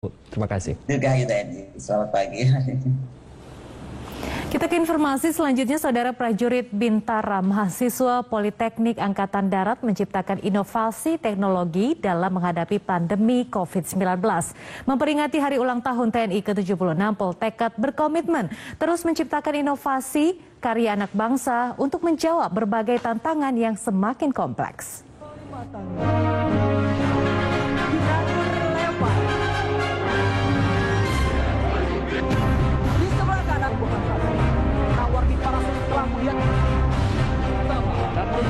Terima kasih. Dirgahayu TNI, selamat pagi. Kita ke informasi selanjutnya, Saudara prajurit Bintara, mahasiswa Politeknik Angkatan Darat menciptakan inovasi teknologi dalam menghadapi pandemi COVID-19. Memperingati hari ulang tahun TNI ke-76, Poltekkad berkomitmen terus menciptakan inovasi karya anak bangsa untuk menjawab berbagai tantangan yang semakin kompleks.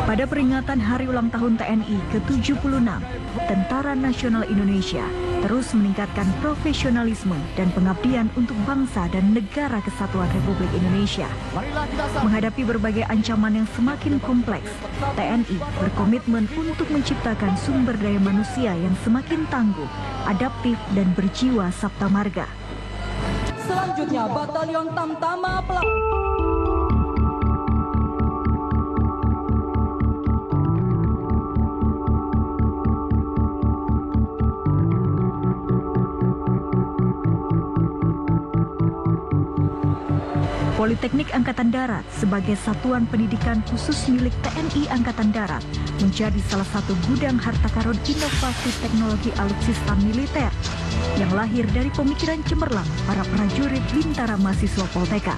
Pada peringatan Hari Ulang Tahun TNI ke-76, Tentara Nasional Indonesia terus meningkatkan profesionalisme dan pengabdian untuk bangsa dan negara kesatuan Republik Indonesia. Menghadapi berbagai ancaman yang semakin kompleks, TNI berkomitmen untuk menciptakan sumber daya manusia yang semakin tangguh, adaptif, dan berjiwa sabta marga. Selanjutnya, Batalion Tamtama Politeknik Angkatan Darat sebagai satuan pendidikan khusus milik TNI Angkatan Darat menjadi salah satu gudang harta karun inovasi teknologi alutsista militer yang lahir dari pemikiran cemerlang para prajurit Bintara mahasiswa Poltekkad.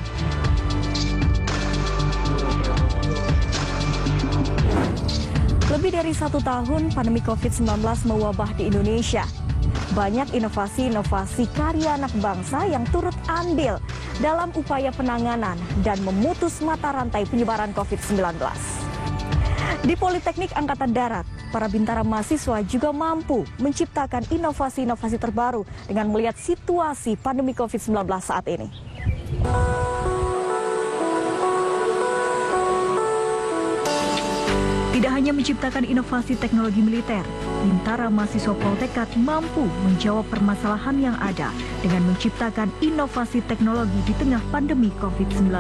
Lebih dari 1 tahun pandemi COVID-19 mewabah di Indonesia. Banyak inovasi-inovasi karya anak bangsa yang turut andil dalam upaya penanganan dan memutus mata rantai penyebaran COVID-19. Di Politeknik Angkatan Darat, para Bintara mahasiswa juga mampu menciptakan inovasi-inovasi terbaru dengan melihat situasi pandemi COVID-19 saat ini. Tidak hanya menciptakan inovasi teknologi militer, Bintara mahasiswa Poltekkad mampu menjawab permasalahan yang ada dengan menciptakan inovasi teknologi di tengah pandemi COVID-19.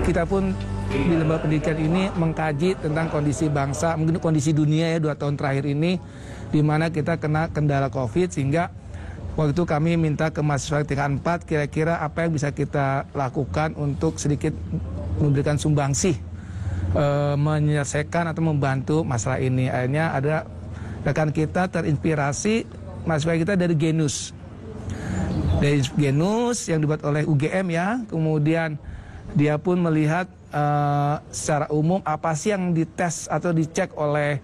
Kita pun di lembaga pendidikan ini mengkaji tentang kondisi bangsa, mungkin kondisi dunia ya 2 tahun terakhir ini, di mana kita kena kendala COVID, sehingga waktu itu kami minta ke mahasiswa tingkat 4 kira-kira apa yang bisa kita lakukan untuk sedikit memberikan sumbangsih, menyelesaikan atau membantu masalah ini. Akhirnya ada rekan kita terinspirasi, mahasiswa kita dari Genus. Dari Genus yang dibuat oleh UGM ya, kemudian dia pun melihat secara umum apa sih yang dites atau dicek oleh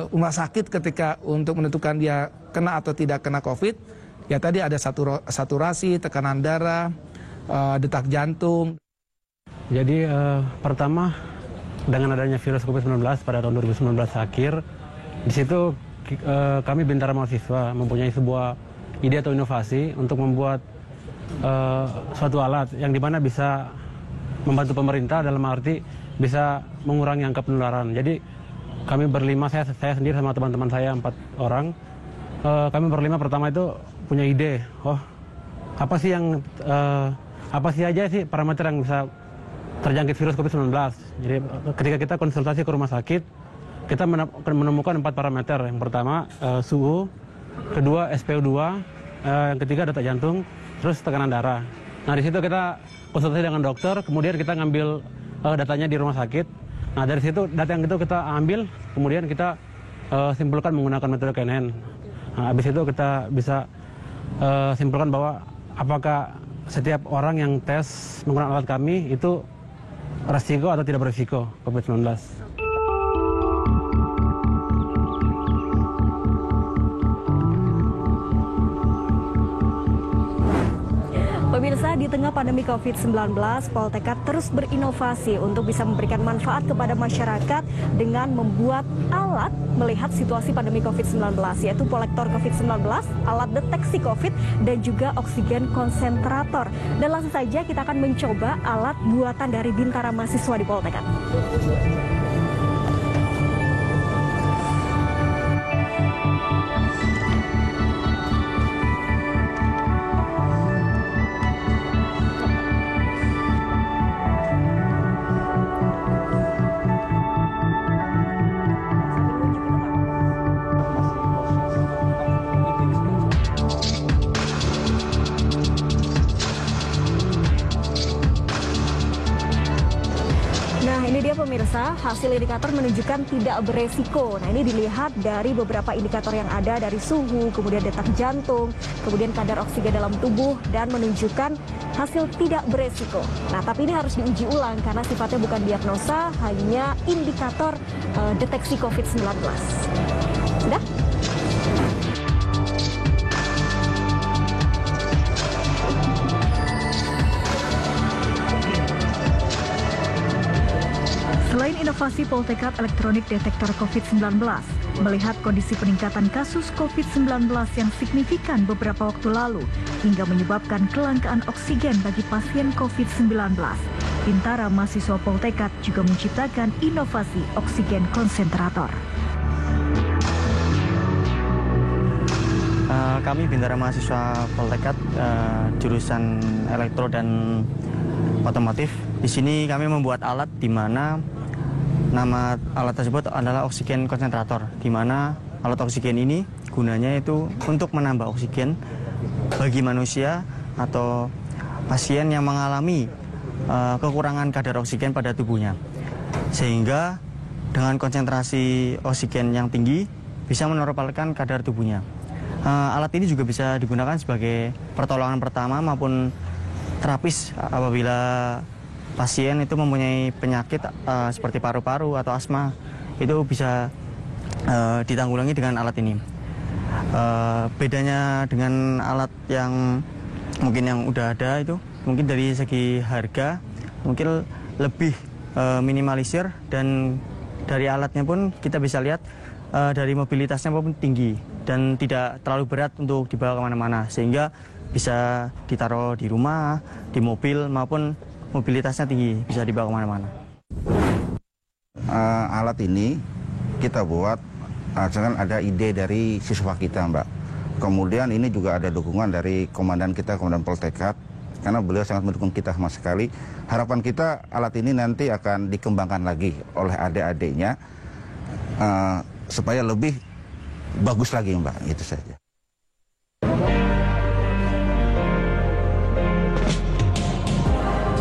rumah sakit ketika untuk menentukan dia kena atau tidak kena COVID. Ya tadi ada saturasi, tekanan darah, detak jantung. Jadi pertama dengan adanya virus COVID-19 pada tahun 2019 akhir, di situ kami Bintara mahasiswa mempunyai sebuah ide atau inovasi untuk membuat suatu alat yang dimana bisa membantu pemerintah dalam arti bisa mengurangi angka penularan. Jadi kami berlima, saya sendiri sama teman-teman saya 4 orang, kami berlima pertama itu punya ide, apa sih aja sih parameter yang bisa terjangkit virus COVID-19. Jadi ketika kita konsultasi ke rumah sakit, kita menemukan 4 parameter. Yang pertama suhu, kedua SpO2, yang ketiga detak jantung, terus tekanan darah. Nah di situ kita konsultasi dengan dokter, kemudian kita ngambil datanya di rumah sakit. Nah dari situ data yang itu kita ambil, kemudian kita simpulkan menggunakan metode KNN. Nah, habis itu kita bisa simpulkan bahwa apakah setiap orang yang tes menggunakan alat kami itu resiko atau tidak beresiko COVID-19. Pemirsa, di tengah pandemi COVID-19, Poltekkad terus berinovasi untuk bisa memberikan manfaat kepada masyarakat dengan membuat alat melihat situasi pandemi COVID-19, yaitu kolektor COVID-19, alat deteksi COVID, dan juga oksigen konsentrator. Dan langsung saja kita akan mencoba alat buatan dari Bintara mahasiswa di Poltekkad. ini dia pemirsa, hasil indikator menunjukkan tidak beresiko. Nah, ini dilihat dari beberapa indikator yang ada, dari suhu, kemudian detak jantung, kemudian kadar oksigen dalam tubuh, dan menunjukkan hasil tidak beresiko. Nah, tapi ini harus diuji ulang karena sifatnya bukan diagnosa, hanya indikator deteksi COVID-19. Sudah? Selain inovasi Poltekkad elektronik detektor COVID-19, melihat kondisi peningkatan kasus COVID-19 yang signifikan beberapa waktu lalu hingga menyebabkan kelangkaan oksigen bagi pasien COVID-19, Bintara mahasiswa Poltekkad juga menciptakan inovasi oksigen konsentrator. Kami Bintara mahasiswa Poltekkad jurusan elektro dan otomotif. Di sini kami membuat alat di mana nama alat tersebut adalah oksigen konsentrator, di mana alat oksigen ini gunanya itu untuk menambah oksigen bagi manusia atau pasien yang mengalami kekurangan kadar oksigen pada tubuhnya. Sehingga dengan konsentrasi oksigen yang tinggi bisa menormalkan kadar tubuhnya. Alat ini juga bisa digunakan sebagai pertolongan pertama maupun terapis apabila pasien itu mempunyai penyakit seperti paru-paru atau asma, itu bisa ditanggulangi dengan alat ini. Bedanya dengan alat yang mungkin yang udah ada itu, mungkin dari segi harga mungkin lebih minimalisir, dan dari alatnya pun kita bisa lihat dari mobilitasnya pun tinggi dan tidak terlalu berat untuk dibawa kemana-mana, sehingga bisa ditaruh di rumah, di mobil, maupun mobilitasnya tinggi, bisa dibawa kemana-mana. Alat ini kita buat, misalkan ada ide dari siswa kita, Mbak. Kemudian ini juga ada dukungan dari komandan kita, Komandan Poltekkad, karena beliau sangat mendukung kita sama sekali. Harapan kita alat ini nanti akan dikembangkan lagi oleh adik-adiknya, supaya lebih bagus lagi, Mbak, itu saja.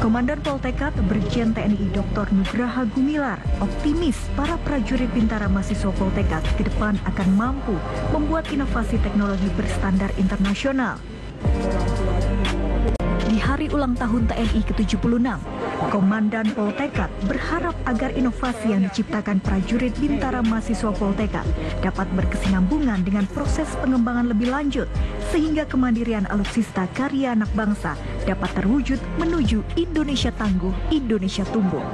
Komandan Poltekkad Brigjen TNI Dr. Nugraha Gumilar optimis para prajurit Bintara mahasiswa Poltekkad ke depan akan mampu membuat inovasi teknologi berstandar internasional. Di hari ulang tahun TNI ke-76, Komandan Poltekkad berharap agar inovasi yang diciptakan prajurit Bintara mahasiswa Poltekkad dapat berkesinambungan dengan proses pengembangan lebih lanjut, sehingga kemandirian alutsista karya anak bangsa dapat terwujud menuju Indonesia tangguh, Indonesia tumbuh.